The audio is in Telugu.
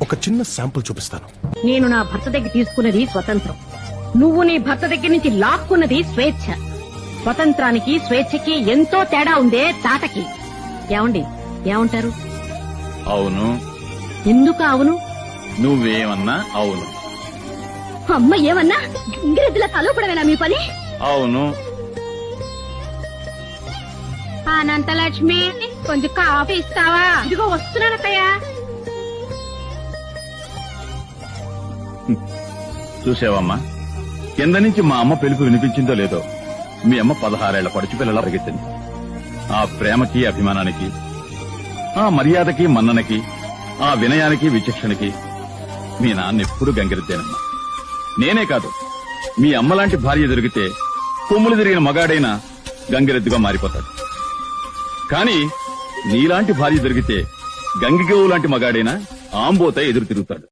ఒక చిన్న శాంపుల్ చూపిస్తాను. నేను నా భర్త దగ్గర తీసుకున్నది స్వతంత్రం, నువ్వు నీ భర్త దగ్గర నుంచి లాక్కున్నది స్వేచ్ఛ. స్వతంత్రానికి స్వేచ్ఛకి ఎంతో తేడా ఉందే తాటకి. ఏమండి ఏమంటారు? అవును. ఎందుకు అవును? నువ్వేమన్నా అవును. అమ్మ ఏమన్నా ఇంగ్రెద్దుల కలవపడమేనా మీ పని? అవును. అనంతలక్ష్మి కొంచెం కాఫీ ఇస్తావా? ఇదిగో వస్తున్నానక్కయ్యా. చూసావమ్మా, కింద నుంచి మా అమ్మ పిలుపు వినిపించిందో లేదో మీ అమ్మ 16 ఏళ్ల పడుచు పిల్లలా పరిగెత్తింది. ఆ ప్రేమకి అభిమానానికి, ఆ మర్యాదకి మన్ననకి, ఆ వినయానికి విచక్షణకి మీ నాన్న ఎప్పుడు గంగిరెద్దేనమ్మా. నేనే కాదు, మీ అమ్మలాంటి భార్య దొరికితే కొమ్ములు తిరిగిన మగాడైనా గంగిరెద్దుగా మారిపోతాడు. కానీ నీలాంటి భార్య దొరికితే గంగిగోవు లాంటి మగాడైనా ఆంబోత ఎదురు తిరుగుతాడు.